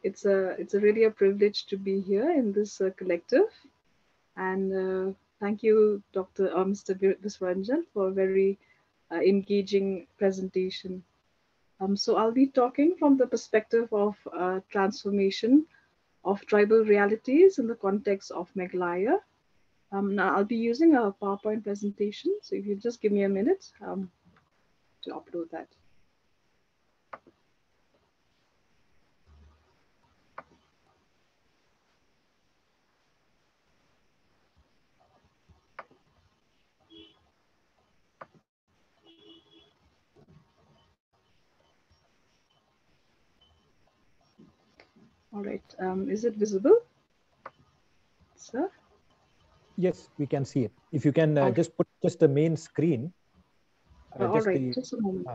It's really a privilege to be here in this collective, and thank you, Mr. Viswaranjan, for a very engaging presentation. So I'll be talking from the perspective of transformation of tribal realities in the context of Meghalaya. Now I'll be using a PowerPoint presentation, so if you just give me a minute to upload that. All right, is it visible, sir? Yes, we can see it. If you can just put just the main screen. All right, just a moment.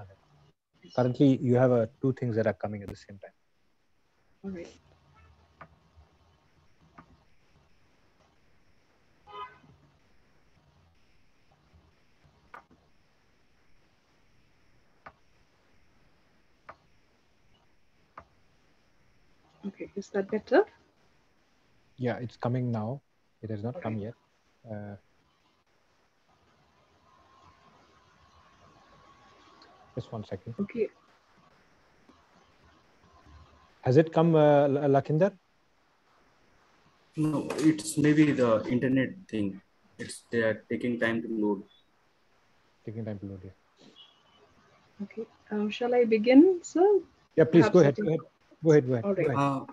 Currently, you have two things that are coming at the same time. All right. Okay, is that better? Yeah, it's coming now. It has not come yet. Just 1 second. Okay. Has it come, Lakinder? No, it's maybe the internet thing. They are taking time to load. Taking time to load, yeah. Okay. Shall I begin, sir? Yeah, please go ahead. Go ahead. All right.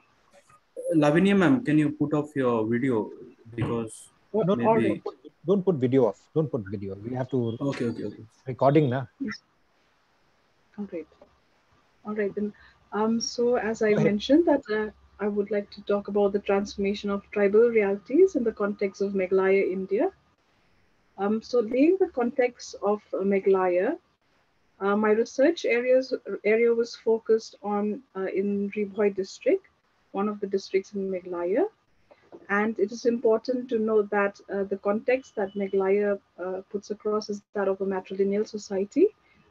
Lavinia, ma'am, can you put off your video because no, maybe don't put video off. Don't put video. We have to. Okay. Recording now. All right then. So as I mentioned that I would like to talk about the transformation of tribal realities in the context of Meghalaya, India. So laying the context of Meghalaya, my research area was focused on in Ribhoi district, one of the districts in Meghalaya. And it is important to note that the context that Meghalaya puts across is that of a matrilineal society,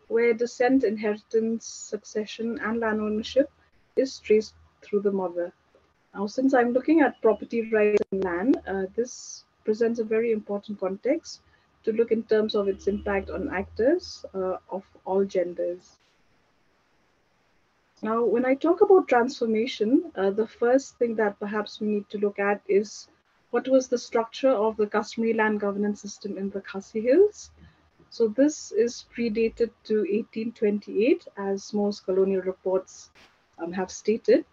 where descent, inheritance, succession, and land ownership is traced through the mother. Now, since I'm looking at property rights and land, this presents a very important context to look in terms of its impact on actors of all genders. Now, when I talk about transformation, the first thing that perhaps we need to look at is what was the structure of the customary land governance system in the Khasi Hills. So this is predated to 1828, as most colonial reports have stated.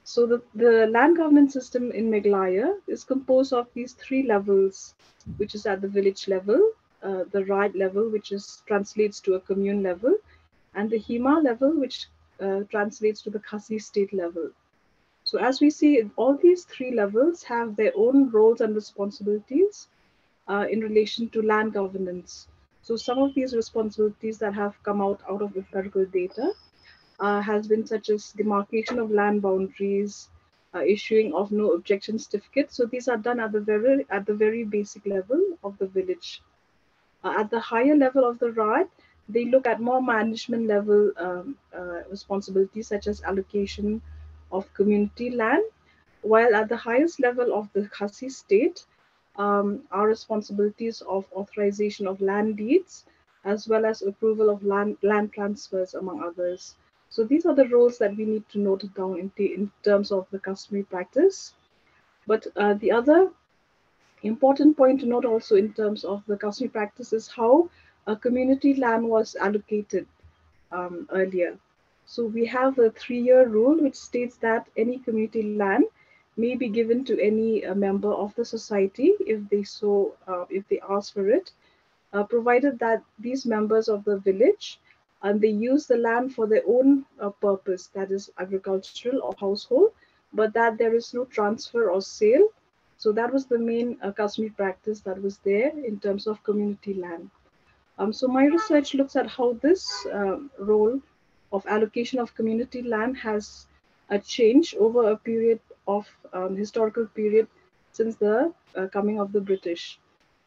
So the land governance system in Meghalaya is composed of these three levels, which is at the village level, the Raj level, which translates to a commune level, and the Hima level, which translates to the Khasi state level. So as we see, all these three levels have their own roles and responsibilities in relation to land governance. So some of these responsibilities that have come out of empirical data has been such as demarcation of land boundaries, issuing of no objection certificates. So these are done at the very basic level of the village. At the higher level of the Raj, they look at more management level responsibilities such as allocation of community land, while at the highest level of the Khasi state are responsibilities of authorization of land deeds as well as approval of land transfers, among others. So these are the roles that we need to note down in terms of the customary practice. But the other important point to note also in terms of the customary practice is how community land was allocated earlier. So we have a 3-year rule which states that any community land may be given to any member of the society if they ask for it, provided that these members of the village they use the land for their own purpose, that is agricultural or household, but that there is no transfer or sale. So that was the main customary practice that was there in terms of community land. So my research looks at how this role of allocation of community land has changed over a period of historical period since the coming of the British.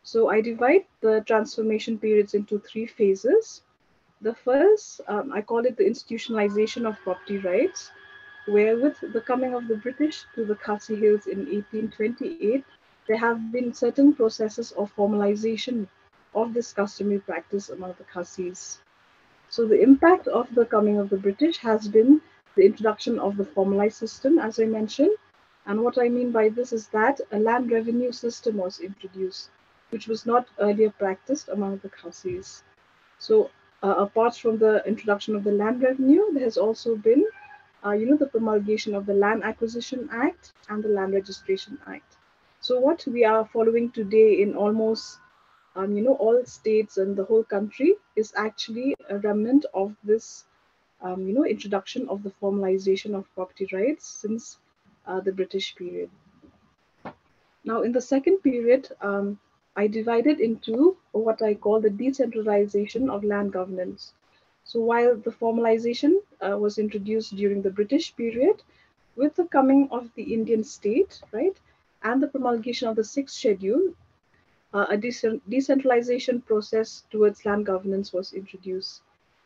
So I divide the transformation periods into 3 phases. The first, I call it the institutionalization of property rights. where with the coming of the British to the Khasi Hills in 1828, there have been certain processes of formalization of this customary practice among the Khasis. So the impact of the coming of the British has been the introduction of the formalized system, as I mentioned. And what I mean by this is that a land revenue system was introduced, which was not earlier practiced among the Khasis. So apart from the introduction of the land revenue, there has also been, the promulgation of the Land Acquisition Act and the Land Registration Act. So what we are following today in almost, all states and the whole country is actually a remnant of this, introduction of the formalization of property rights since the British period. Now, in the second period, I divided into what I call the decentralization of land governance. So, while the formalization was introduced during the British period, with the coming of the Indian state, right, and the promulgation of the sixth schedule, a decentralization process towards land governance was introduced.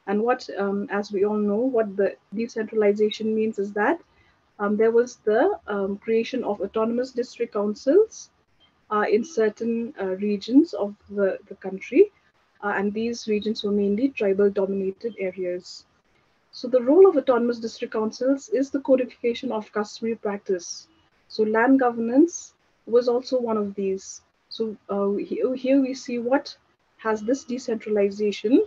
And what, as we all know, what the decentralization means is that there was the creation of autonomous district councils in certain regions of the country, and these regions were mainly tribal dominated areas. So, the role of autonomous district councils is the codification of customary practice. So, land governance was also one of these. So, here we see what has this decentralization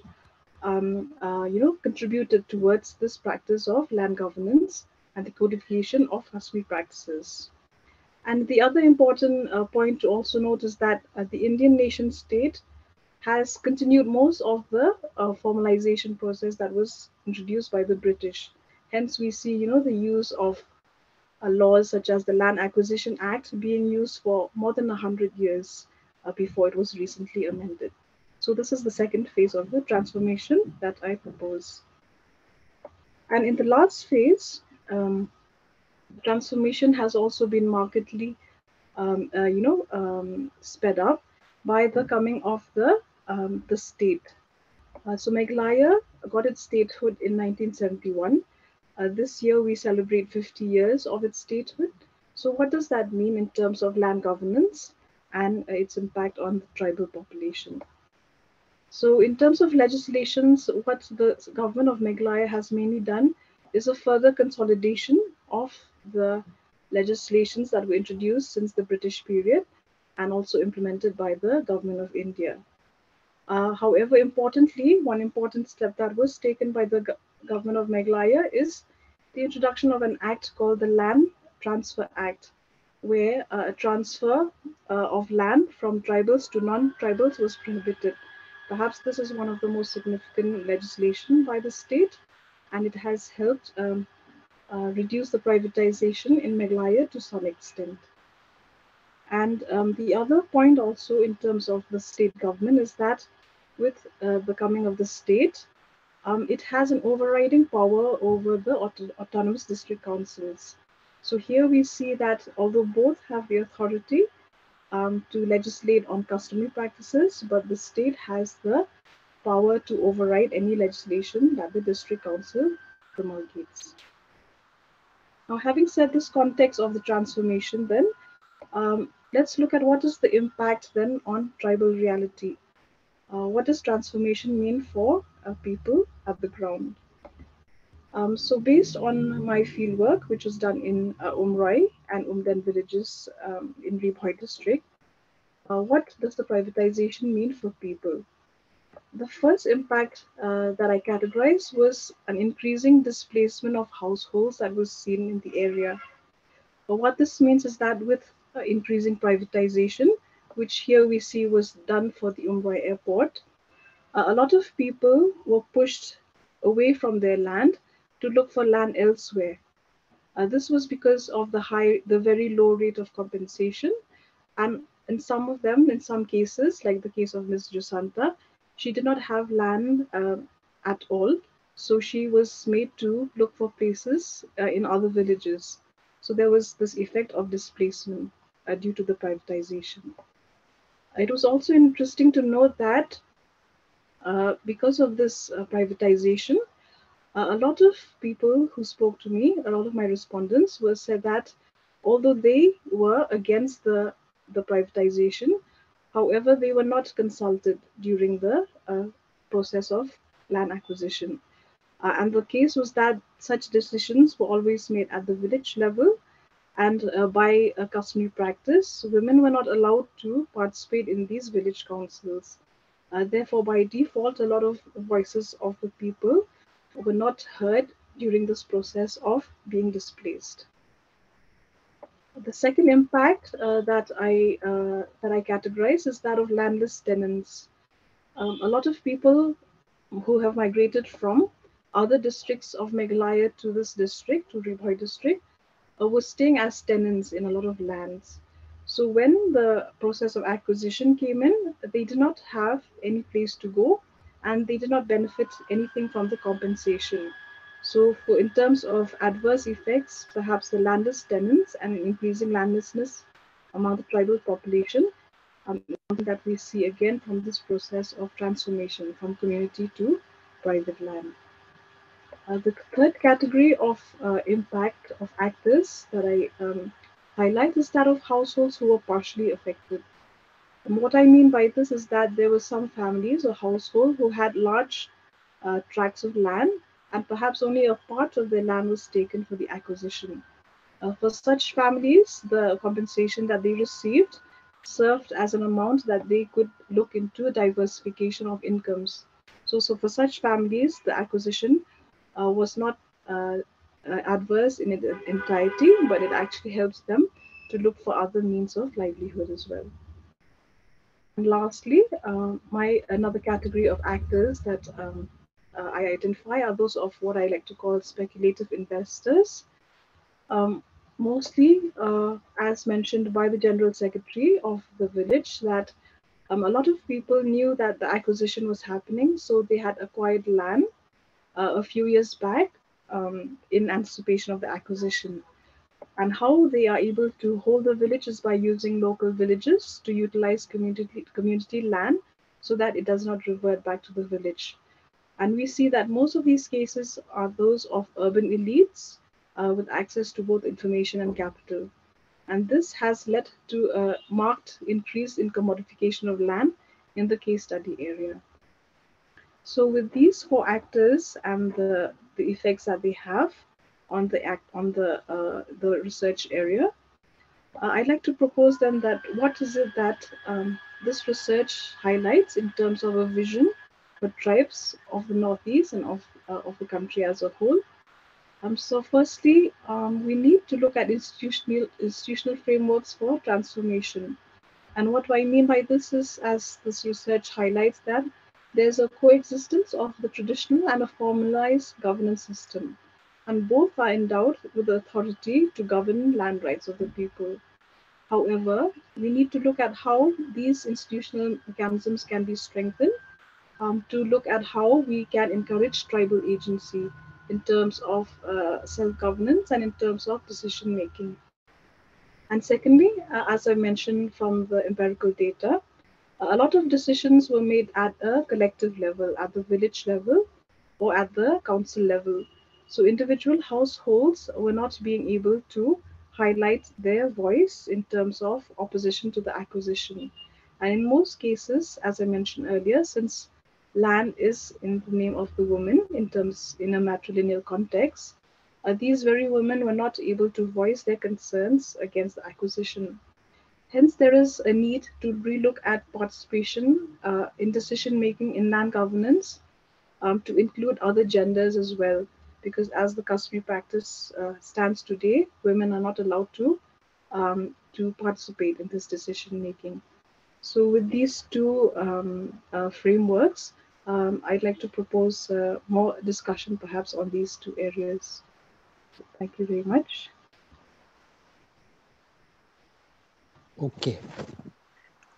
contributed towards this practice of land governance and the codification of customary practices. And the other important point to also note is that the Indian nation state has continued most of the formalization process that was introduced by the British. Hence, we see, the use of laws such as the Land Acquisition Act being used for more than 100 years before it was recently amended. So this is the second phase of the transformation that I propose. And in the last phase, transformation has also been markedly sped up by the coming of the state. So Meghalaya got its statehood in 1971. This year we celebrate 50 years of its statehood. So what does that mean in terms of land governance and its impact on the tribal population? So in terms of legislations, what the government of Meghalaya has mainly done is a further consolidation of the legislations that were introduced since the British period and also implemented by the government of India. However, importantly, one important step that was taken by the government of Meghalaya is the introduction of an act called the Land Transfer Act, where a transfer of land from tribals to non-tribals was prohibited. Perhaps this is one of the most significant legislation by the state, and it has helped reduce the privatization in Meghalaya to some extent. And the other point also in terms of the state government is that with the coming of the state, it has an overriding power over the autonomous district councils. So here we see that although both have the authority to legislate on customary practices, but the state has the power to override any legislation that the district council promulgates. Now, having said this context of the transformation, then let's look at what is the impact then on tribal reality. What does transformation mean for people at the ground? So based on my fieldwork, which was done in Umrai and Umden villages in Ribhoi district, what does the privatization mean for people? The first impact that I categorized was an increasing displacement of households that was seen in the area. But what this means is that with increasing privatization, which here we see was done for the Umrai airport, a lot of people were pushed away from their land to look for land elsewhere. This was because of the very low rate of compensation, and in some of them, in some cases, like the case of Ms. Jusanta, she did not have land at all, so she was made to look for places in other villages. So there was this effect of displacement due to the privatization. It was also interesting to note that because of this privatization, A lot of people who spoke to me, a lot of my respondents, were said that although they were against the privatization, however, they were not consulted during the process of land acquisition. And the case was that such decisions were always made at the village level, and by a customary practice, women were not allowed to participate in these village councils. Therefore, by default, a lot of voices of the people were not heard during this process of being displaced. The second impact that I categorize is that of landless tenants. A lot of people who have migrated from other districts of Meghalaya to this district, to Ribhoi district, were staying as tenants in a lot of lands. So when the process of acquisition came in, they did not have any place to go, and they did not benefit anything from the compensation. So in terms of adverse effects, perhaps the landless tenants and increasing landlessness among the tribal population is something that we see again from this process of transformation from community to private land. The third category of impact of actors that I highlight is that of households who were partially affected. And what I mean by this is that there were some families or households who had large tracts of land, and perhaps only a part of their land was taken for the acquisition. For such families, the compensation that they received served as an amount that they could look into diversification of incomes. So for such families, the acquisition was not adverse in its entirety, but it actually helps them to look for other means of livelihood as well. And lastly, my another category of actors that I identify are those of what I like to call speculative investors. Um, Mostly, as mentioned by the General Secretary of the village, that a lot of people knew that the acquisition was happening, so they had acquired land a few years back in anticipation of the acquisition. And how they are able to hold the village is by using local villages to utilize community land so that it does not revert back to the village. And we see that most of these cases are those of urban elites with access to both information and capital. And this has led to a marked increase in commodification of land in the case study area. So with these four actors and the effects that they have on the research area, I'd like to propose then that what is it that this research highlights in terms of a vision for tribes of the Northeast and of the country as a whole. So firstly, we need to look at institutional frameworks for transformation. And what I mean by this is, as this research highlights, that there's a coexistence of the traditional and a formalized governance system, and both are endowed with the authority to govern land rights of the people. However, we need to look at how these institutional mechanisms can be strengthened, to look at how we can encourage tribal agency in terms of self-governance and in terms of decision making. And secondly, as I mentioned from the empirical data, a lot of decisions were made at a collective level, at the village level, or at the council level. So individual households were not being able to highlight their voice in terms of opposition to the acquisition. And in most cases, as I mentioned earlier, since land is in the name of the woman in a matrilineal context, these very women were not able to voice their concerns against the acquisition. Hence, there is a need to relook at participation in decision making in land governance, to include other genders as well, because as the customary practice stands today, women are not allowed to participate in this decision making. So, with these two frameworks, I'd like to propose more discussion perhaps on these two areas. Thank you very much. Okay.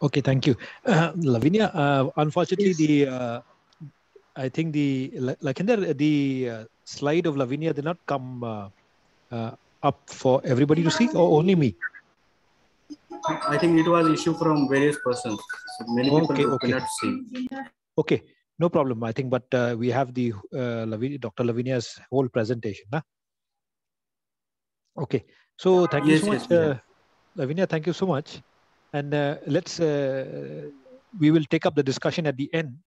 Okay, thank you. Lavinia, unfortunately, Yes. I think the slide of Lavinia did not come up for everybody to see, or only me? I think it was issue from various persons. So many people Okay, cannot see. Okay. No problem, I think, but we have the Dr. Lavinia's whole presentation. Huh? Okay, so thank you so much, Lavinia. Thank you so much, and we will take up the discussion at the end.